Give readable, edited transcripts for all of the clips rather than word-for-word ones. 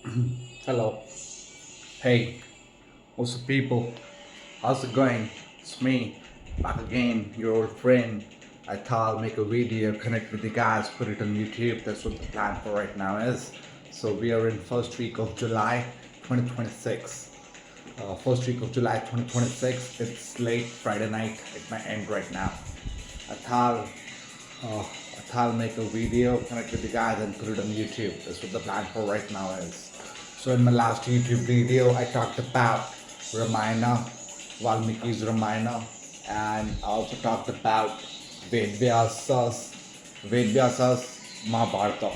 Hello. Hey, what's up, people? How's it going? It's me, back again, your old friend. I thought I'll make a video, connect with you guys, put it on YouTube. That's what the plan for right now is. So we are in first week of July 2026. First week of July 2026. It's late Friday night. It might end right now. I thought I'll make a video, connect with you guys, and put it on YouTube. That's what the plan for right now is. So in my last YouTube video, I talked about Ramayana, Valmiki's Ramayana, and I also talked about Vedvyasa's Mahabharata.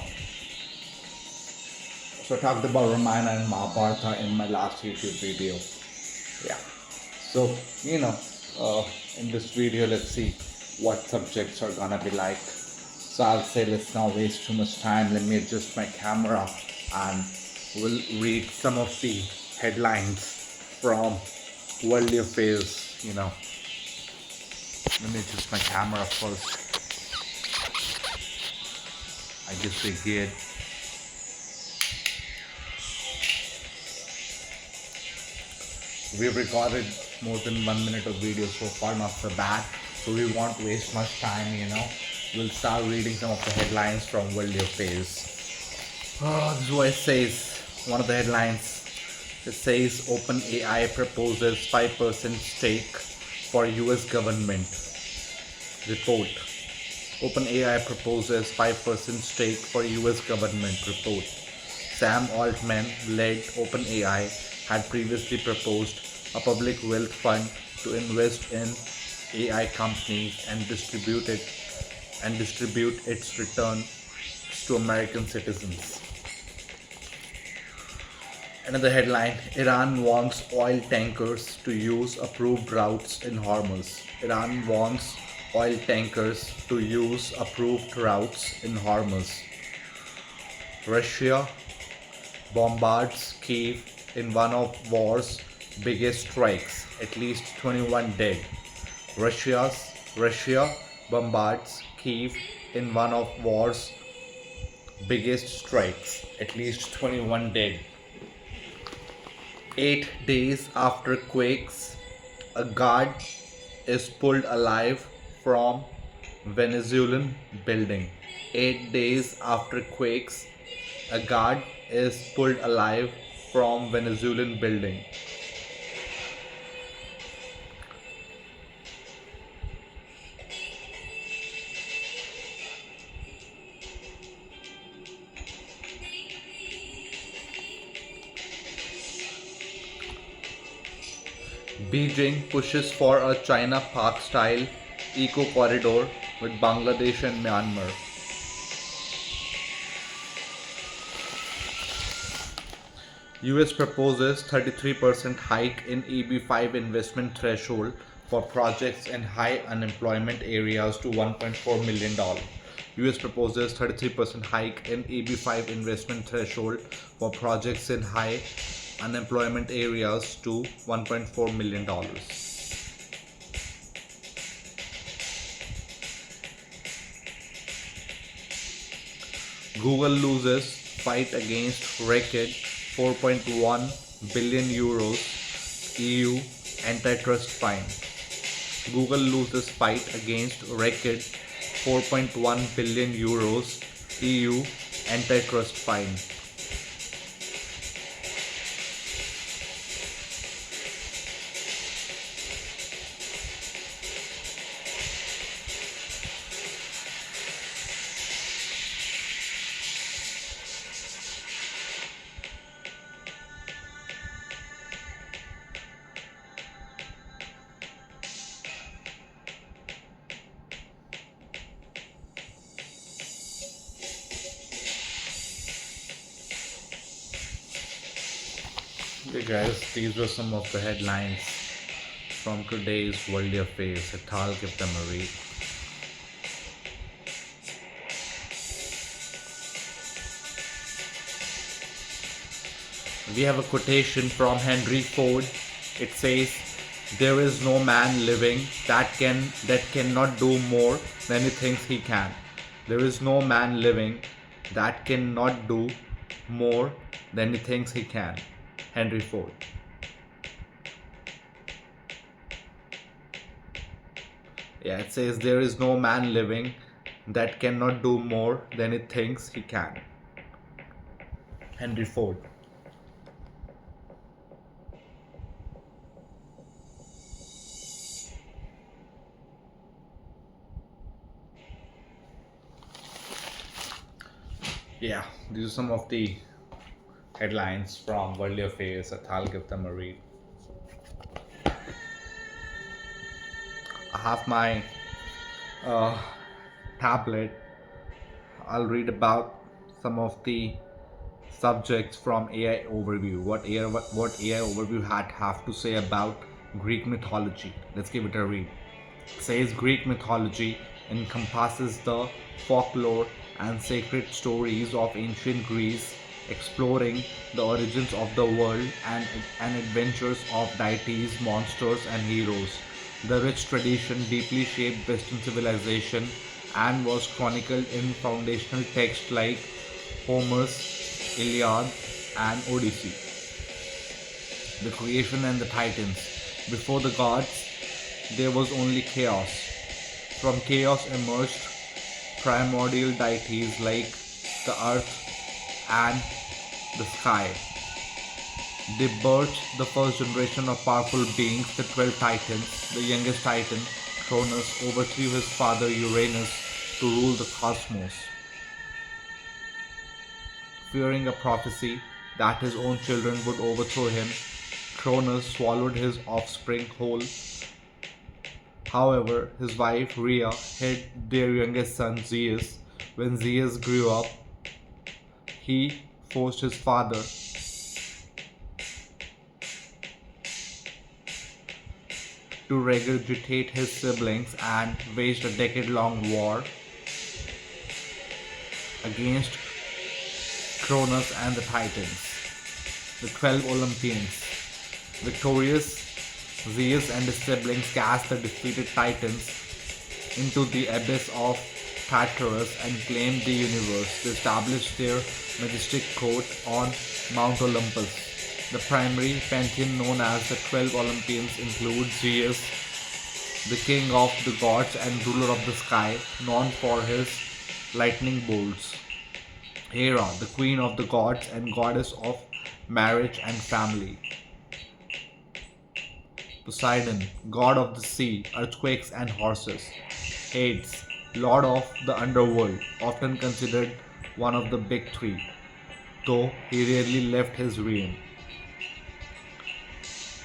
So I talked about Ramayana and Mahabharata in my last YouTube video. Yeah. So uh, in this video, let's see what subjects are gonna be like. So I'll say let's not waste too much time. Let me adjust my camera and we'll read some of the headlines from Worldly Affairs. Let me adjust my camera first. I guess we're good. We've recorded more than 1 minute of video so far, not so bad. So we won't waste much time. We'll start reading some of the headlines from Worldly Affairs. Oh, this is what it says. One of the headlines. It says OpenAI proposes 5% stake for US government. Report. OpenAI proposes 5% stake for US government. Report. Sam Altman led OpenAI had previously proposed a public wealth fund to invest in AI companies and distribute its return to American citizens. Another headline: Iran wants oil tankers to use approved routes in Hormuz. Iran wants oil tankers to use approved routes in Hormuz. Russia bombards Kiev in one of war's biggest strikes. At least 21 dead. Russia bombards Kiev in one of war's biggest strikes. At least 21 dead. 8 days after quakes, a guard is pulled alive from Venezuelan building. 8 days after quakes, a guard is pulled alive from Venezuelan building. Beijing pushes for a China-Pak style eco-corridor with Bangladesh and Myanmar. US proposes 33% hike in EB5 investment threshold for projects in high unemployment areas to $1.4 million. US proposes 33% hike in EB5 investment threshold for projects in high unemployment areas to $1.4 million. Google loses fight against record 4.1 billion euros EU antitrust fine. Google loses fight against record 4.1 billion euros EU antitrust fine. Okay guys, these were some of the headlines from today's Worldly Affairs. I'll give them a read. We have a quotation from Henry Ford. It says, "There is no man living that cannot do more than he thinks he can. There is no man living that cannot do more than he thinks he can. Henry Ford. Yeah, it says there is no man living that cannot do more than he thinks he can. Henry Ford. Yeah, these are some of the headlines from Worldly Affairs. I'll give them a read. I have my uh, tablet. I'll read about some of the subjects from AI overview. What AI overview had have to say about Greek mythology. Let's give it a read. It says Greek mythology encompasses the folklore and sacred stories of ancient Greece, exploring the origins of the world and adventures of deities, monsters, and heroes. The rich tradition deeply shaped Western civilization and was chronicled in foundational texts like Homer's Iliad and Odyssey. The creation and the Titans. Before the gods, there was only chaos. From chaos emerged primordial deities like the earth and the sky. They birthed the first generation of powerful beings, the 12 Titans. The youngest Titan, Cronus, overthrew his father Uranus to rule the cosmos. Fearing a prophecy that his own children would overthrow him, Cronus swallowed his offspring whole. However, his wife Rhea hid their youngest son Zeus. When Zeus grew up, he forced his father to regurgitate his siblings and waged a decade-long war against Cronus and the Titans, the 12 Olympians. Victorious, Zeus and his siblings cast the defeated Titans into the abyss of Tartarus and claimed the universe. They established their majestic court on Mount Olympus. The primary pantheon known as the 12 Olympians include Zeus, the king of the gods and ruler of the sky, known for his lightning bolts. Hera, the queen of the gods and goddess of marriage and family. Poseidon, god of the sea, earthquakes and horses. Hades, lord of the underworld, often considered one of the big three, though he rarely left his realm.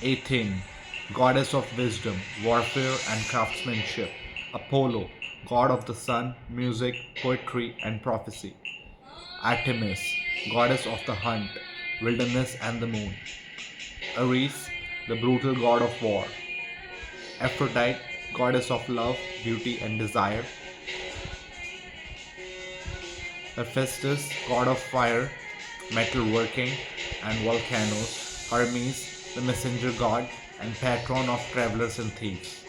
Athene, goddess of wisdom, warfare and craftsmanship. Apollo, god of the sun, music, poetry and prophecy. Artemis, goddess of the hunt, wilderness and the moon. Ares, the brutal god of war. Aphrodite, goddess of love, beauty and desire. Hephaestus, god of fire, metalworking and volcanoes. Hermes, the messenger god and patron of travelers and thieves.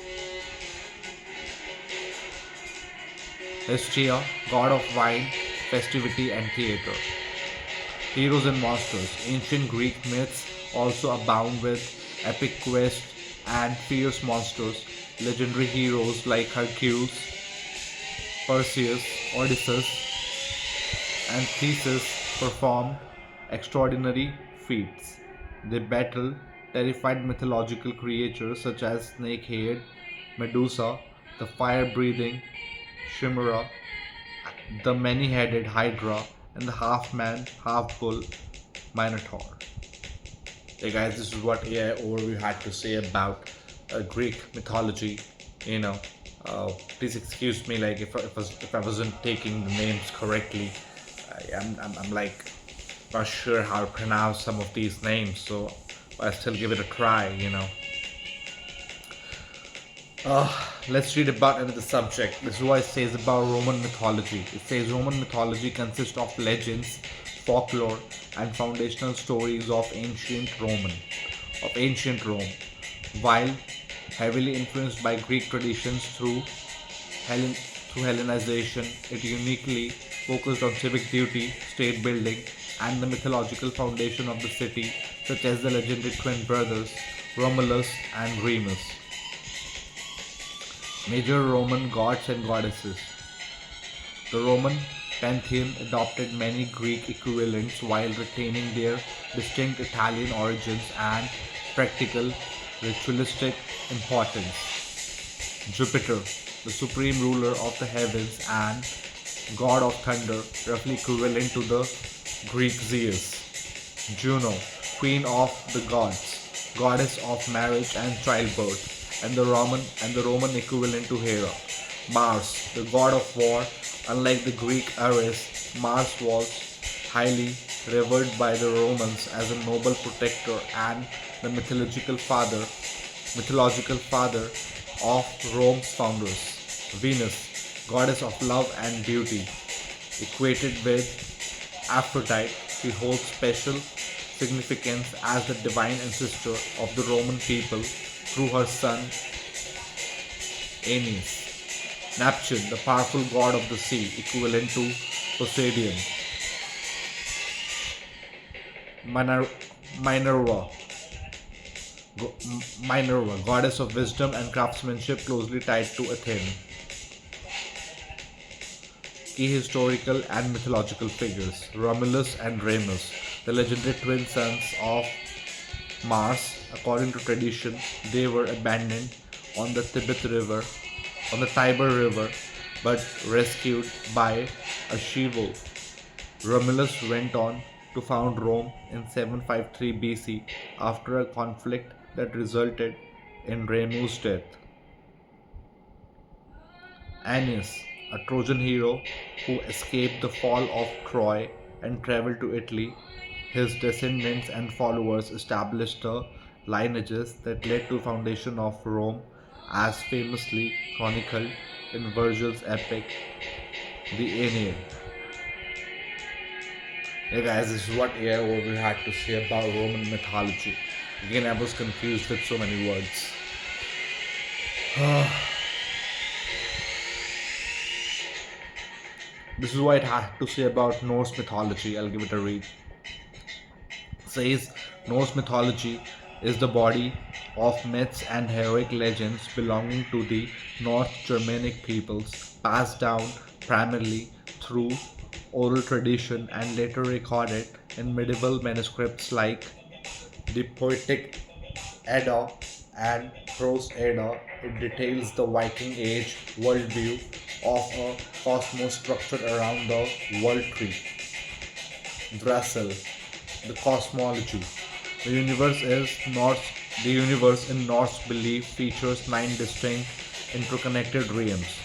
Hestia, god of wine, festivity and theatre. Heroes and monsters. Ancient Greek myths also abound with epic quests and fierce monsters. Legendary heroes like Hercules, Perseus, Odysseus, and Theseus performed extraordinary feats. They battled terrified mythological creatures such as snake-haired Medusa, the fire-breathing Chimera, the many-headed Hydra, and the half-man, half-bull Minotaur. Hey guys, this is what AI overview had to say about Greek mythology. You know, please excuse me, like if I wasn't taking the names correctly. I'm like not sure how to pronounce some of these names, so I still give it a try. Let's read about another subject. This is what it says about Roman mythology. It says Roman mythology consists of legends, folklore, and foundational stories of ancient Rome. While heavily influenced by Greek traditions through Hellenization, it uniquely focused on civic duty, state building, and the mythological foundation of the city, such as the legendary twin brothers Romulus and Remus. Major Roman gods and goddesses. The Roman pantheon adopted many Greek equivalents while retaining their distinct Italian origins and practical ritualistic importance. Jupiter, the supreme ruler of the heavens and god of thunder, roughly equivalent to the Greek Zeus. Juno, queen of the gods, goddess of marriage and childbirth, and the Roman equivalent to Hera. Mars, the god of war, unlike the Greek Ares, Mars was highly revered by the Romans as a noble protector and the mythological father of Rome's founders. Venus, goddess of love and beauty, equated with Aphrodite, she holds special significance as the divine ancestor of the Roman people through her son Aeneas. Neptune, the powerful god of the sea, equivalent to Poseidon. Minerva, Minerva, goddess of wisdom and craftsmanship, closely tied to Athene. Key historical and mythological figures. Romulus and Remus, the legendary twin sons of Mars. According to tradition, they were abandoned on the Tiber River, but rescued by a she-wolf. Romulus went on to found Rome in 753 BC after a conflict that resulted in Remus's death. Aeneas, a Trojan hero who escaped the fall of Troy and traveled to Italy, his descendants and followers established the lineages that led to foundation of Rome, as famously chronicled in Virgil's epic, the Aeneid. Hey guys, this is what we had to say about Roman mythology. Again, I was confused with so many words. This is what it had to say about Norse mythology. I'll give it a read. It says Norse mythology is the body of myths and heroic legends belonging to the North Germanic peoples, passed down primarily through oral tradition and later recorded in medieval manuscripts like the Poetic Edda and Prose Edda. It details the Viking Age worldview of a cosmos structured around the world tree. Dressel, the cosmology. The universe is Norse. The universe in Norse belief features 9 distinct interconnected realms.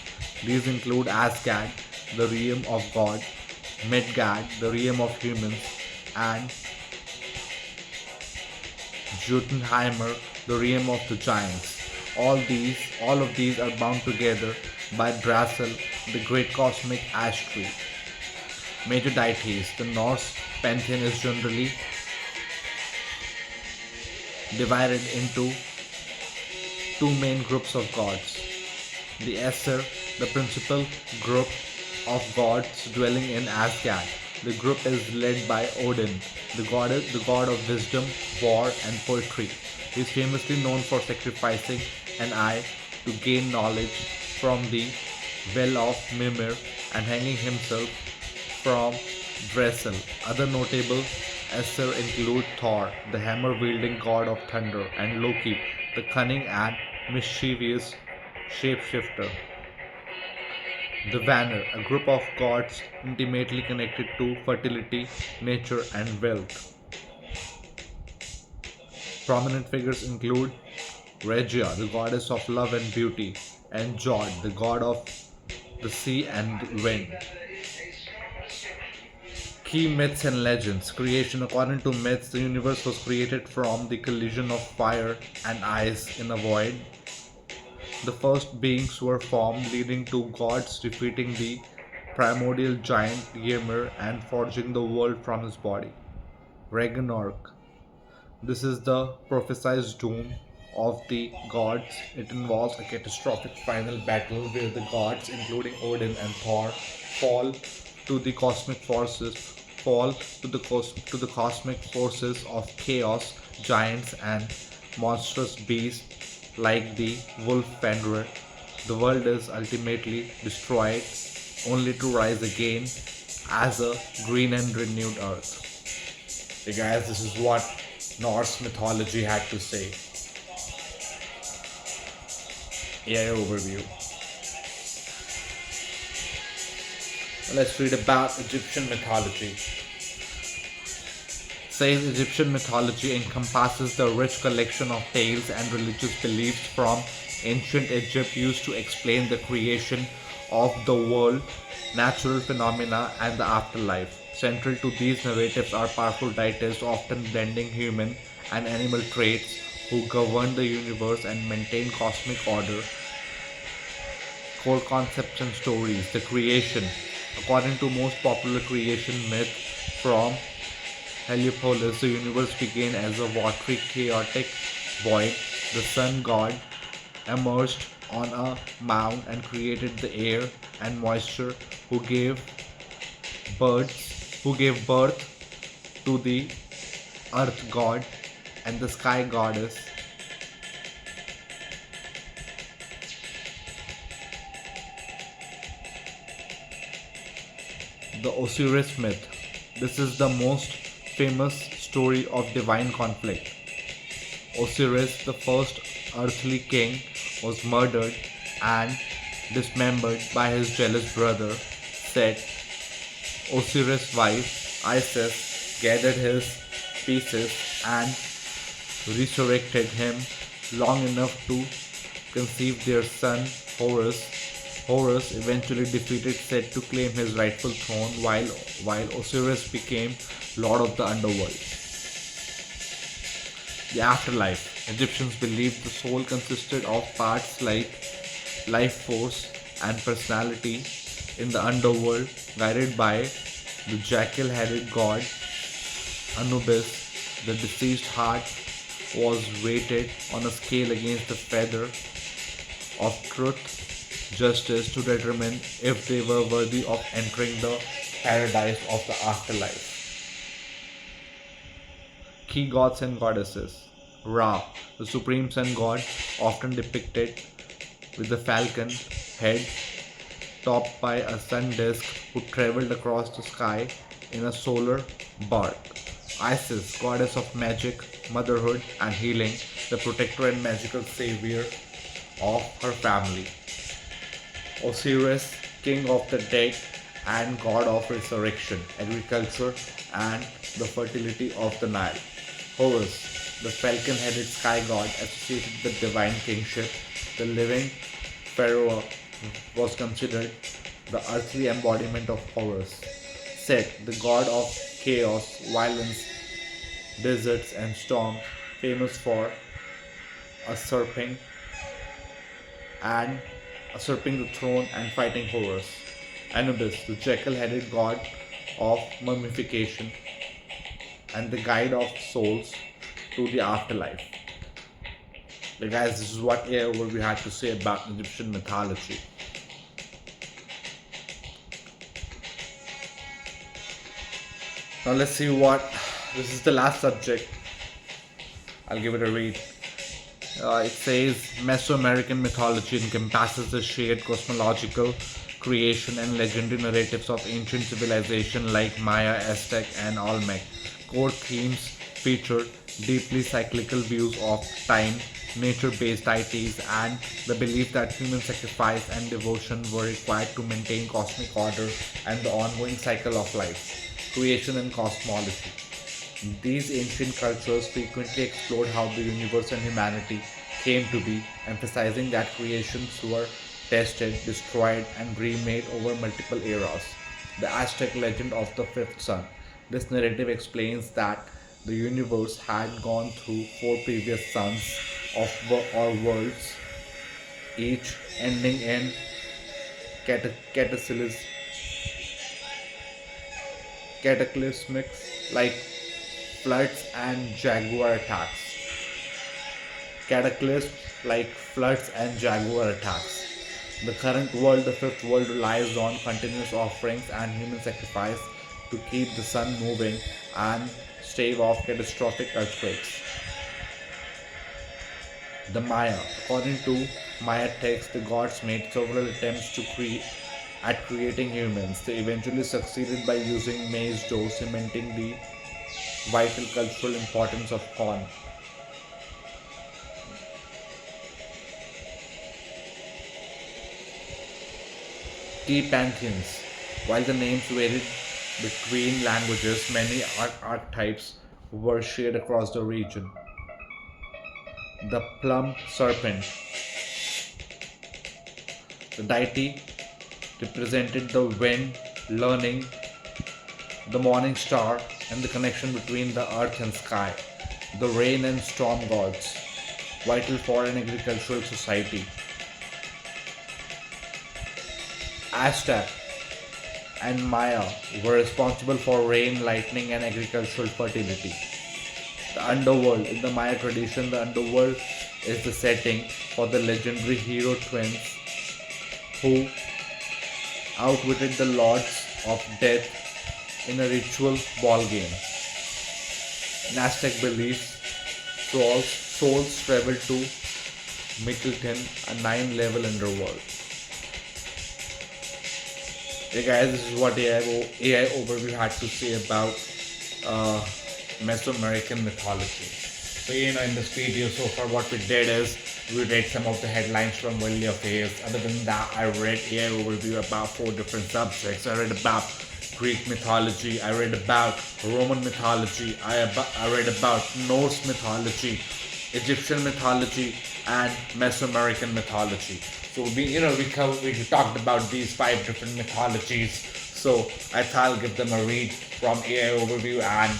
These include Asgard, the realm of God, Midgard, the realm of humans, and Jotunheimer, the realm of the giants. All of these are bound together by Drasel, the great cosmic ash tree. Major deities. The Norse pantheon is generally divided into two main groups of gods. The Aesir, the principal group of gods dwelling in Asgard. The group is led by Odin, the god of wisdom, war, and poetry. He is famously known for sacrificing an eye to gain knowledge from the well of Mimir and hanging himself from Dressel. Other notable Aesir include Thor, the hammer-wielding god of thunder, and Loki, the cunning and mischievous shapeshifter. The Vanir, a group of gods intimately connected to fertility, nature, and wealth. Prominent figures include Regia, the goddess of love and beauty, and Jod, the god of the sea and wind. Key myths and legends. Creation. According to myths, the universe was created from the collision of fire and ice in a void. The first beings were formed, leading to gods defeating the primordial giant Ymir and forging the world from his body. Ragnarok. This is the prophesied doom of the gods. It involves a catastrophic final battle where the gods, including Odin and Thor, fall to the cosmic forces fall to the cosmic forces of chaos, giants and monstrous beasts like the wolf Fenrir. The world is ultimately destroyed, only to rise again as a green and renewed earth. Hey guys, this is what Norse mythology had to say. AI overview. Let's read about Egyptian mythology. Says Egyptian mythology encompasses the rich collection of tales and religious beliefs from ancient Egypt used to explain the creation of the world, natural phenomena, and the afterlife. Central to these narratives are powerful deities, often blending human and animal traits, who govern the universe and maintain cosmic order. Core concepts and stories. The creation. According to most popular creation myth from Heliopolis, the universe began as a watery, chaotic void. The sun god emerged on a mound and created the air and moisture, who gave birth to the earth god and the sky goddess. The Osiris myth. This is the most famous story of divine conflict. Osiris, the first earthly king, was murdered and dismembered by his jealous brother Set. Osiris' wife Isis gathered his pieces and resurrected him long enough to conceive their son Horus. Horus eventually defeated Set to claim his rightful throne while Osiris became lord of the underworld. The afterlife. Egyptians believed the soul consisted of parts like life force and personality in the underworld, guided by the jackal-headed god Anubis. The deceased heart was weighted on a scale against the feather of truth, justice, to determine if they were worthy of entering the paradise of the afterlife. Key gods and goddesses. Ra, the supreme sun god, often depicted with the falcon head topped by a sun disk, who traveled across the sky in a solar bark. Isis, goddess of magic, motherhood, and healing, the protector and magical savior of her family. Osiris, king of the dead and god of resurrection, agriculture, and the fertility of the Nile. Horus, the falcon-headed sky god associated with divine kingship, the living pharaoh, was considered the earthly embodiment of Horus. Set, the god of chaos, violence, deserts, and storms, famous for usurping and usurping the throne and fighting Horus. Anubis, the jackal-headed god of mummification and the guide of souls to the afterlife. But guys, this is what we had to say about Egyptian mythology. Now let's see this is the last subject. I'll give it a read. It says Mesoamerican mythology encompasses the shared cosmological creation and legendary narratives of ancient civilization like Maya, Aztec, and Olmec. Core themes feature deeply cyclical views of time, nature-based deities, and the belief that human sacrifice and devotion were required to maintain cosmic order and the ongoing cycle of life, creation, and cosmology. These ancient cultures frequently explored how the universe and humanity came to be, emphasizing that creations were tested, destroyed, and remade over multiple eras. The Aztec legend of the fifth sun. This narrative explains that the universe had gone through four previous suns or worlds, each ending in cataclysmic like floods and jaguar attacks. Cataclysms like floods and jaguar attacks. The current world, the fifth world, relies on continuous offerings and human sacrifice, to keep the sun moving and stave off catastrophic earthquakes. The Maya. According to Maya texts, the gods made several attempts at creating humans. They eventually succeeded by using maize dough, cementing the vital cultural importance of corn. Key pantheons. While the names varied between languages, many archetypes were shared across the region. The plum serpent. The deity represented the wind, learning, the morning star, and the connection between the earth and sky. The rain and storm gods, vital for an agricultural society. Aztec and Maya were responsible for rain, lightning, and agricultural fertility. The underworld. In the Maya tradition, the underworld is the setting for the legendary hero twins who outwitted the lords of death in a ritual ball game. In Aztec beliefs, souls travel to Middleton, a 9-level underworld. Hey guys, this is what AI overview had to say about Mesoamerican mythology. So in this video so far what we did is we read some of the headlines from Worldly Affairs. Other than that, I read AI overview about 4 different subjects. I read about Greek mythology, I read about Roman mythology, I read about Norse mythology, Egyptian mythology, and Mesoamerican mythology. So we talked about these 5 different mythologies. So I thought I'll give them a read from AI overview and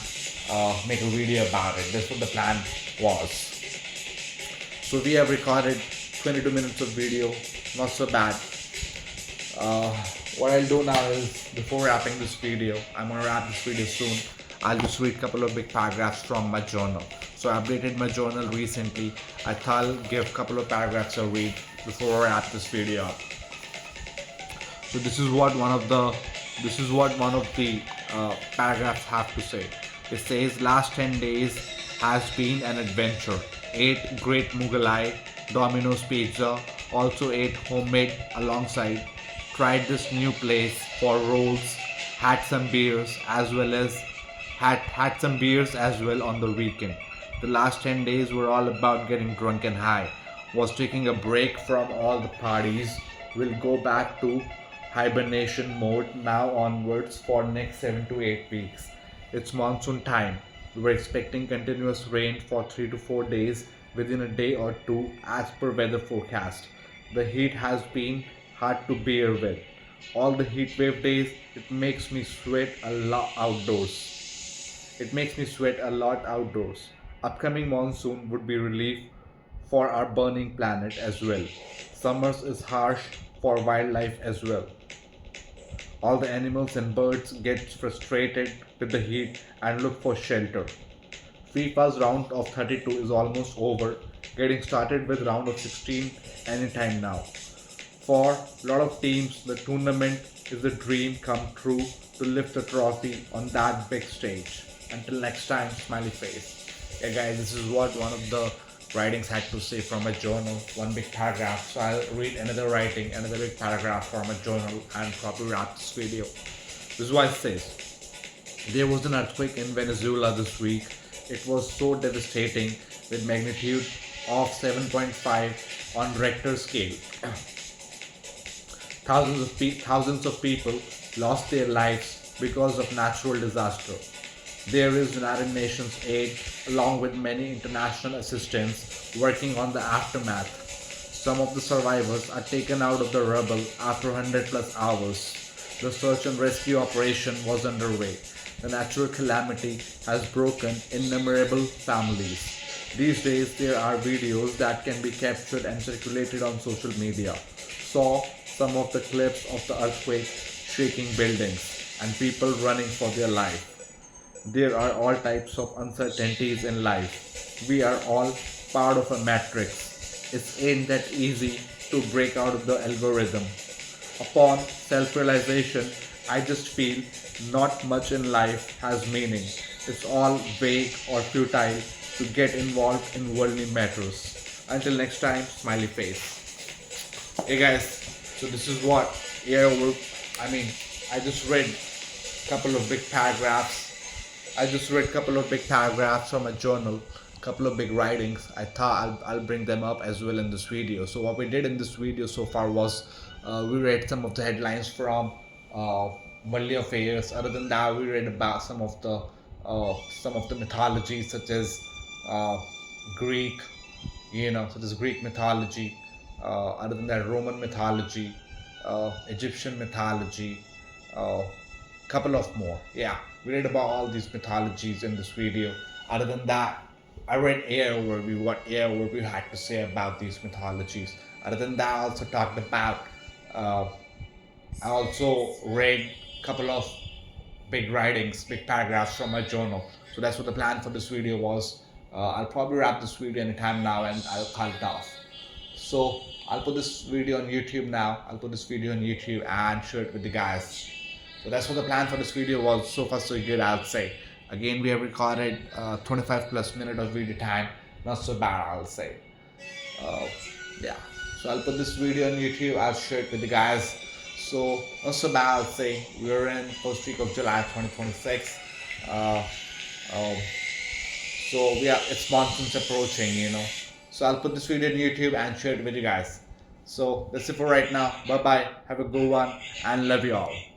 make a video about it. That's what the plan was. So we have recorded 22 minutes of video, not so bad. What I'll do now is, before wrapping this video, I'm gonna wrap this video soon. I'll just read a couple of big paragraphs from my journal. So I updated my journal recently. I thought I'll give a couple of paragraphs a read before I wrap this video up. So this is what one of the paragraphs have to say. It says, last 10 days has been an adventure. Ate great Mughalai, Domino's pizza, also ate homemade alongside. Tried this new place for rolls, had some beers as well on the weekend. The last 10 days were all about getting drunk and high. Was taking a break from all the parties. Will go back to hibernation mode now onwards for next 7 to 8 weeks. It's monsoon time. We were expecting continuous rain for 3 to 4 days within a day or two as per weather forecast. The heat has been hard to bear with. All the heat wave days, it makes me sweat a lot outdoors. Upcoming monsoon would be relief for our burning planet as well. Summers is harsh for wildlife as well. All the animals and birds get frustrated with the heat and look for shelter. FIFA's round of 32 is almost over, getting started with round of 16 anytime now. For a lot of teams, the tournament is a dream come true to lift a trophy on that big stage. Until next time, smiley face. Yeah guys, this is what one of the writings had to say from a journal, one big paragraph. So I'll read another big paragraph from a journal and probably wrap this video. This is what it says. There was an earthquake in Venezuela this week. It was so devastating with magnitude of 7.5 on Richter scale. Thousands of people lost their lives because of natural disaster. There is United Nations aid along with many international assistance working on the aftermath. Some of the survivors are taken out of the rubble after 100 plus hours. The search and rescue operation was underway. The natural calamity has broken innumerable families. These days there are videos that can be captured and circulated on social media. Saw some of the clips of the earthquake shaking buildings and people running for their life. There are all types of uncertainties in life. We are all part of a matrix. It ain't that easy to break out of the algorithm. Upon self-realization, I just feel not much in life has meaning. It's all vague or futile to get involved in worldly matters. Until next time, smiley face. Hey guys, so this is what I mean, I just read couple of big paragraphs. I just read couple of big paragraphs from a journal, couple of big writings. I thought I'll bring them up as well in this video. So what we did in this video so far was we read some of the headlines from uh, worldly affairs. Other than that, we read about some of the mythologies such as uh, Greek, such as Greek mythology. Other than that, Roman mythology, Egyptian mythology, couple of more. Yeah, we read about all these mythologies in this video. Other than that, I read air overview, what air overview had to say about these mythologies. Other than that, I also talked about. I also read a couple of big writings, big paragraphs from my journal. So that's what the plan for this video was. I'll probably wrap this video anytime now and I'll cut it off. So I'll put this video on YouTube now. I'll put this video on YouTube and share it with the guys. So that's what the plan for this video was. So far so good, I'll say. Again, we have recorded 25 plus minutes of video time. Not so bad, I'll say. Yeah. So I'll put this video on YouTube. I'll share it with the guys. So not so bad, I'll say. We're in first week of July 2026. So yeah, it's monsoon's approaching, So I'll put this video on YouTube and share it with you guys. So that's it for right now. Bye bye. Have a good one and love you all.